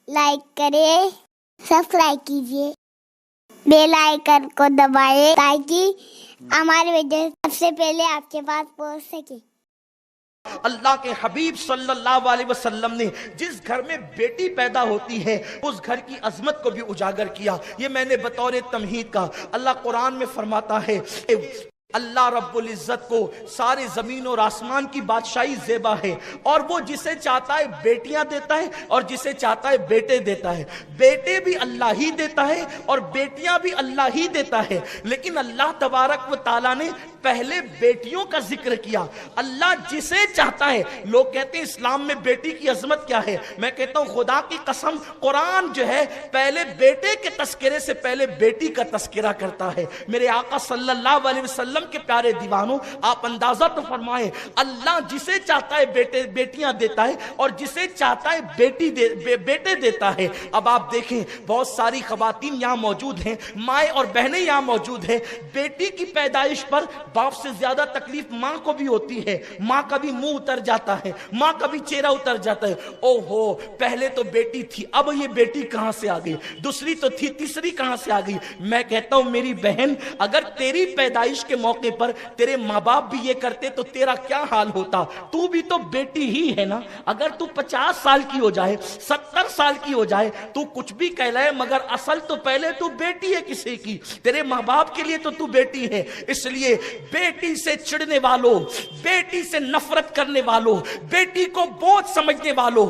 Like کریں، subscribe کیجیے، bell icon کو دبائیں تاکہ ہماری ویڈیو سب سے پہلے آپ کے پاس پہنچ سکے۔ اللہ کے حبیب صلی اللہ علیہ وسلم نے جس گھر میں بیٹی پیدا ہوتی ہے اس گھر کی عظمت کو بھی اجاگر کیا۔ یہ میں نے بطور تمہید کا، اللہ قرآن میں فرماتا ہے اللہ رب العزت کو سارے زمین اور آسمان کی بادشاہی زیبا ہے، اور وہ جسے چاہتا ہے بیٹیاں دیتا ہے اور جسے چاہتا ہے بیٹے دیتا ہے۔ بیٹے بھی اللہ ہی دیتا ہے اور بیٹیاں بھی اللہ ہی دیتا ہے، لیکن اللہ تبارک و تعالیٰ نے پہلے بیٹیوں کا ذکر کیا۔ اللہ جسے چاہتا ہے، لوگ کہتے ہیں اسلام میں بیٹی کی عظمت کیا ہے، میں کہتا ہوں خدا کی قسم قرآن جو ہے پہلے بیٹے کے تذکرے سے پہلے بیٹی کا تذکرہ کرتا ہے۔ میرے آقا صلی اللہ علیہ وسلم کے پیارے دیوانوں، آپ اندازہ تو فرمائیں، اللہ جسے چاہتا ہے بیٹیاں دیتا ہے اور جسے چاہتا ہے بیٹے دیتا ہے۔ اب آپ دیکھیں بہت ساری خواتین یہاں موجود ہیں، مائیں اور بہنیں یہاں موجود ہیں۔ بیٹی کی پیدائش پر باپ سے زیادہ تکلیف ماں کو بھی ہوتی ہے، ماں کا بھی منہ اتر جاتا ہے، ماں کا بھی چہرہ اتر جاتا ہے۔ او ہو، پہلے تو بیٹی تھی، اب یہ بیٹی کہاں سے آ گئی، دوسری تو تھی، تیسری کہاں سے آ گئی۔ میں کہتا ہوں میری بہن، اگر تیری پیدائش کے موقع پر تیرے ماں باپ بھی یہ کرتے تو تیرا کیا حال ہوتا۔ تو بھی تو بیٹی ہی ہے نا۔ اگر تو 50 سال کی ہو جائے، 70 سال کی ہو جائے، تو کچھ بھی کہلائے، مگر اصل تو پہلے تو بیٹی ہے کسی کی، تیرے ماں باپ کے لیے تو بیٹی ہے۔ اس لیے بیٹی سے چڑھنے والوں، بیٹی سے نفرت کرنے والوں، بیٹی کو بوجھ سمجھنے والوں،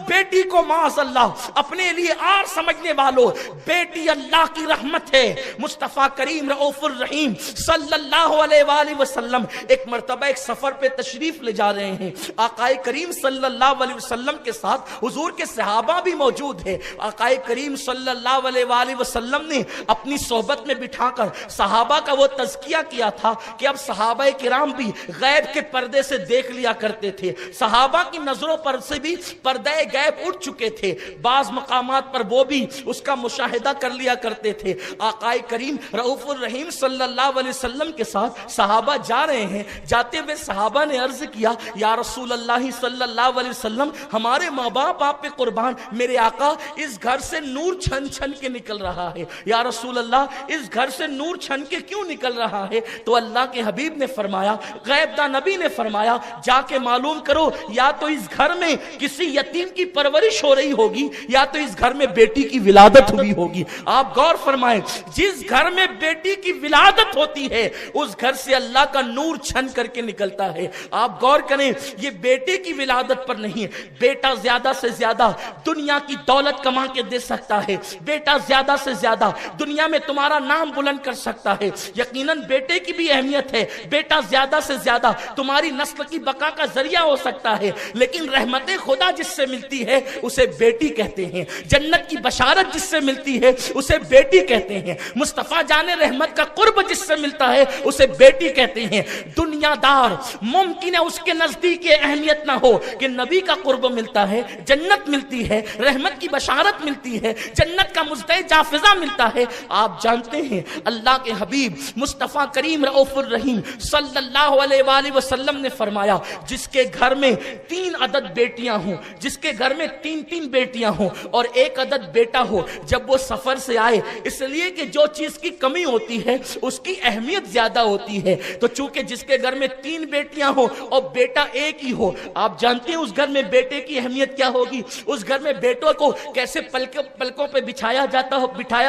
بیٹی کو معاذ اللہ اپنے لیے آر سمجھنے والوں، بیٹی اللہ کی رحمت ہے۔ مصطفیٰ کریم رؤوف الرحیم صلی اللہ علیہ وآلہ وسلم ایک مرتبہ ایک سفر پہ تشریف لے جا رہے ہیں۔ آقائے کریم صلی اللہ علیہ وسلم کے ساتھ حضور کے صحابہ بھی موجود ہیں۔ آقائے کریم صلی اللہ علیہ وآلہ وسلم نے اپنی صحبت میں بٹھا کر صحابہ کا وہ تذکیہ کیا تھا کہ اب صحابہ کرام بھی غیب کے پردے سے دیکھ لیا کرتے تھے، صحابہ کی نظروں پر سے بھی پردے غیب اٹھ چکے تھے، بعض مقامات پر وہ بھی اس کا مشاہدہ کر لیا کرتے تھے۔ آقائے کریم رؤوف الرحیم صلی اللہ علیہ وسلم کے ساتھ صحابہ جا رہے ہیں، جاتے ہوئے صحابہ نے عرض کیا یا رسول اللہ صلی اللہ علیہ وسلم، ہمارے ماں باپ آپ پہ قربان، میرے آقا اس گھر سے نور چھن چھن کے نکل رہا ہے، یا رسول اللہ اس گھر سے نور چھن کے کیوں نکل رہا ہے؟ تو اللہ کے حبیب نے فرمایا، غیب داں نبی نے فرمایا، جا کے معلوم کرو یا تو اس گھر میں کسی یتیم کی پرورش ہو رہی ہوگی یا تو اس گھر میں بیٹی کی ولادت ہوئی ہوگی۔ آپ غور فرمائیں، جس گھر میں بیٹی کی ولادت ہوتی ہے اس گھر سے اللہ کا نور چھن کر کے نکلتا ہے۔ آپ غور کریں، یہ بیٹے کی ولادت پر نہیں ہے، بیٹا زیادہ سے زیادہ دنیا کی دولت کما کے دے سکتا ہے، بیٹا زیادہ سے زیادہ دنیا میں تمہارا نام بلند کر سکتا ہے، یقیناً بیٹے کی بھی اہمیت ہے، بیٹا زیادہ سے زیادہ تمہاری نسل کی بقا کا ذریعہ ہو سکتا ہے، لیکن رحمت خدا جس سے ملتی ہے اسے بیٹی کہتے ہیں، جنت کی بشارت جس سے ملتی ہے اسے بیٹی کہتے ہیں، مصطفیٰ جان رحمت کا قرب جس سے ملتا ہے اسے بیٹی کہتے ہیں۔ دنیا دار ممکن ہے اس کے نزدیک یہ اہمیت نہ ہو کہ نبی کا قرب ملتا ہے، جنت ملتی ہے، رحمت کی بشارت ملتی ہے، جنت کا مزدہ جافزہ ملتا ہے۔ آپ جانتے ہیں اللہ کے حبیب مصطفیٰ کریم رؤوف الرحیم صلی اللہ علیہ وآلہ وسلم نے فرمایا، جس کے گھر میں 3 عدد بیٹیاں ہوں، جس کے گھر میں 3 بیٹیاں ہوں اور 1 عدد بیٹا ہو، جب وہ سفر سے آئے، اس لیے کہ جو چیز کی کمی ہوتی ہے اس کی اہمیت زیادہ ہوتی ہے، تو چونکہ جس کے گھر میں 3 بیٹیاں ہو اور بیٹا 1 ہی ہو، آپ جانتے ہیں اس گھر میں بیٹے کی اہمیت کیا ہوگی، اس گھر میں بیٹوں کو کیسے پلکوں پہ بٹھایا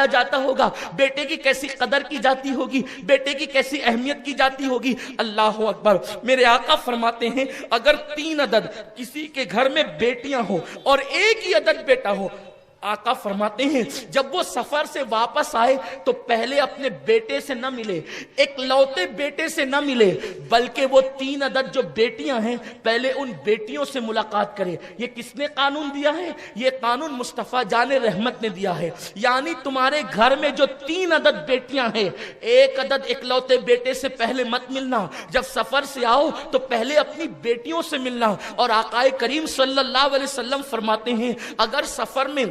جاتا ہوگا، بیٹے کی کیسی قدر کی جاتی ہوگی، بیٹے کی کیسی اہمیت کی جاتی ہوگی۔ اللہ اکبر، میرے آقا فرماتے ہیں اگر 3 عدد کسی کے گھر میں بیٹیاں ہوں اور 1 ہی عدد بیٹا ہو، آقا فرماتے ہیں جب وہ سفر سے واپس آئے تو پہلے اپنے بیٹے سے نہ ملے، ایک لوتے بیٹے سے نہ ملے، بلکہ وہ 3 عدد جو بیٹیاں ہیں پہلے ان بیٹیوں سے ملاقات کرے۔ یہ کس نے قانون دیا ہے؟ یہ قانون مصطفیٰ جان رحمت نے دیا ہے، یعنی تمہارے گھر میں جو 3 عدد بیٹیاں ہیں، 1 عدد ایک لوتے بیٹے سے پہلے مت ملنا، جب سفر سے آؤ تو پہلے اپنی بیٹیوں سے ملنا۔ اور آقا کریم صلی اللہ علیہ وسلم فرماتے ہیں اگر سفر میں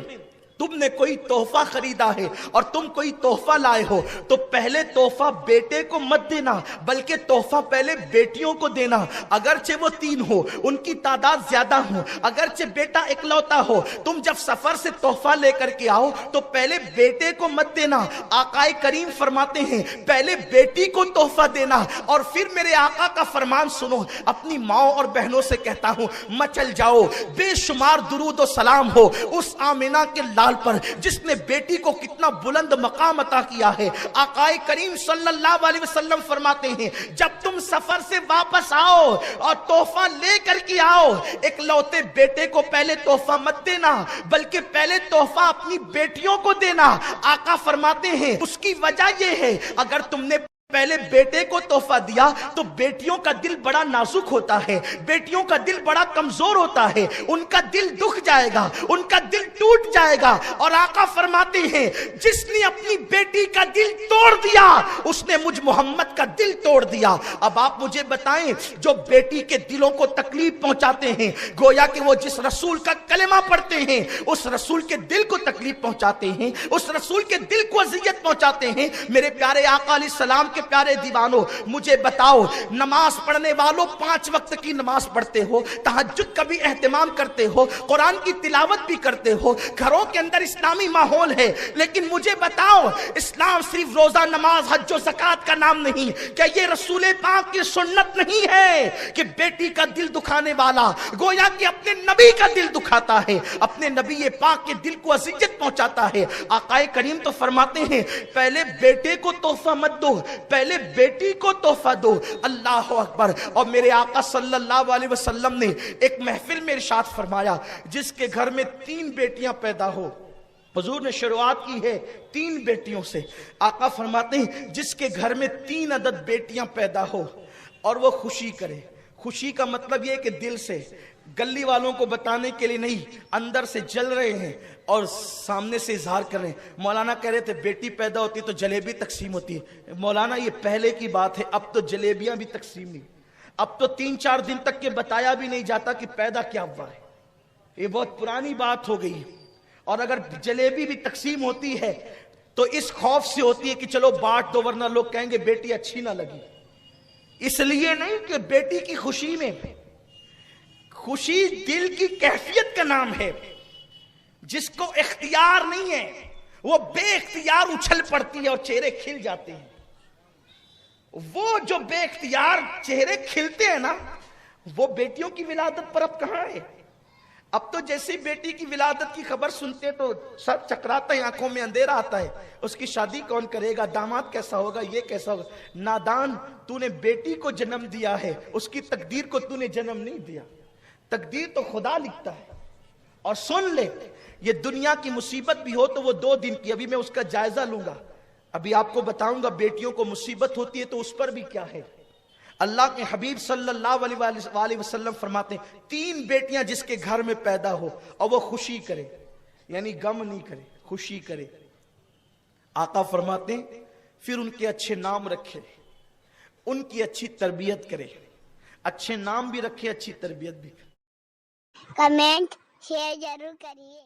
تم نے کوئی تحفہ خریدا ہے اور تم کوئی تحفہ لائے ہو تو پہلے تحفہ بیٹے کو مت دینا، بلکہ تحفہ پہلے بیٹیوں کو دینا، اگرچہ وہ 3 ہو، ان کی تعداد زیادہ ہو، اگرچہ بیٹا اکلوتا ہو۔ تم جب سفر سے تحفہ لے کر کے آؤ تو پہلے بیٹے کو مت دینا، آقا کریم فرماتے ہیں پہلے بیٹی کو تحفہ دینا۔ اور پھر میرے آقا کا فرمان سنو، اپنی ماں اور بہنوں سے کہتا ہوں مچل جاؤ، بے شمار درود و سلام ہو اس آمینہ کے لال پر جس نے بیٹی کو کتنا بلند مقام عطا کیا ہے۔ آقا کریم صلی اللہ علیہ وسلم فرماتے ہیں جب تم سفر سے واپس آؤ اور تحفہ لے کر کے آؤ، ایک لوتے بیٹے کو پہلے تحفہ مت دینا، بلکہ پہلے تحفہ اپنی بیٹیوں کو دینا۔ آقا فرماتے ہیں اس کی وجہ یہ ہے اگر تم نے پہلے بیٹے کو تحفہ دیا تو بیٹیوں کا دل بڑا نازک ہوتا ہے، بیٹیوں کا دل بڑا کمزور ہوتا ہے، ان کا دل دکھ جائے گا، ان کا دل ٹوٹ جائے گا۔ اور آقا فرماتے ہیں جس نے اپنی بیٹی کا دل توڑ دیا اس نے مجھ محمد کا دل توڑ دیا۔ اب آپ مجھے بتائیں جو بیٹی کے دلوں کو تکلیف پہنچاتے ہیں، گویا کہ وہ جس رسول کا کلمہ پڑھتے ہیں اس رسول کے دل کو تکلیف پہنچاتے ہیں، اس رسول کے دل کو اذیت پہنچاتے ہیں۔ میرے پیارے آقا علیہ السلام کے پیارے دیوانوں مجھے بتاؤ، نماز پڑھنے والوں 5 وقت کی نماز پڑھتے ہو، تہجد کا بھی اہتمام کرتے ہو، قرآن کی تلاوت بھی کرتے ہو، گھروں کے اندر اسلامی ماحول ہے، لیکن مجھے بتاؤ اسلام صرف روزہ نماز حج و زکوٰۃ کا نام نہیں، کیا یہ رسول پاک کی سنت نہیں ہے کہ بیٹی کا دل دکھانے والا گویا کہ اپنے نبی کا دل دکھاتا ہے، اپنے نبی پاک کے دل کو اذیت پہنچاتا ہے۔ آقا کریم تو فرماتے ہیں پہلے بیٹے کو تحفہ مت دو، پہلے بیٹی کو تحفہ دو۔ اللہ اکبر۔ اور میرے آقا صلی اللہ علیہ وسلم نے ایک محفل میں ارشاد فرمایا جس کے گھر میں 3 بیٹیاں پیدا ہو، حضور نے شروعات کی ہے 3 بیٹیوں سے۔ آقا فرماتے ہیں جس کے گھر میں 3 عدد بیٹیاں پیدا ہو اور وہ خوشی کرے۔ خوشی کا مطلب یہ کہ دل سے، گلی والوں کو بتانے کے لیے نہیں، اندر سے جل رہے ہیں اور سامنے سے اظہار کر رہے ہیں۔ مولانا کہہ رہے تھے بیٹی پیدا ہوتی تو جلیبی تقسیم ہوتی ہے۔ مولانا یہ پہلے کی بات ہے، اب تو جلیبیاں بھی تقسیم نہیں، اب تو 3-4 دن تک کے بتایا بھی نہیں جاتا کہ پیدا کیا ہوا ہے، یہ بہت پرانی بات ہو گئی۔ اور اگر جلیبی بھی تقسیم ہوتی ہے تو اس خوف سے ہوتی ہے کہ چلو بانٹ دو ورنہ لوگ کہیں گے بیٹی اچھی نہ لگی، اس لیے نہیں کہ بیٹی کی خوشی میں، خوشی دل کی کیفیت کا نام ہے، جس کو اختیار نہیں ہے وہ بے اختیار اچھل پڑتی ہے اور چہرے کھل جاتے ہیں۔ وہ جو بے اختیار چہرے کھلتے ہیں نا وہ بیٹیوں کی ولادت پر اب کہاں ہے؟ اب تو جیسی بیٹی کی ولادت کی خبر سنتے ہیں تو سر چکراتا ہے، آنکھوں میں اندھیرا آتا ہے، اس کی شادی کون کرے گا، داماد کیسا ہوگا، یہ کیسا ہوگا۔ نادان، تو نے بیٹی کو جنم دیا ہے، اس کی تقدیر کو تو نے جنم نہیں دیا، تقدیر تو خدا لکھتا ہے۔ اور سن لے یہ دنیا کی مصیبت بھی ہو تو وہ 2 دن کی، ابھی میں اس کا جائزہ لوں گا، ابھی آپ کو بتاؤں گا بیٹیوں کو مصیبت ہوتی ہے تو اس پر بھی کیا ہے۔ اللہ کے حبیب صلی اللہ علیہ وسلم فرماتے ہیں 3 بیٹیاں جس کے گھر میں پیدا ہو اور وہ خوشی کرے، یعنی غم نہیں کرے، خوشی کرے۔ آقا فرماتے ہیں پھر ان کے اچھے نام رکھے، ان کی اچھی تربیت کرے، اچھے نام بھی رکھے، اچھی تربیت بھی کرے۔ کمنٹ شیئر ضرور کریے۔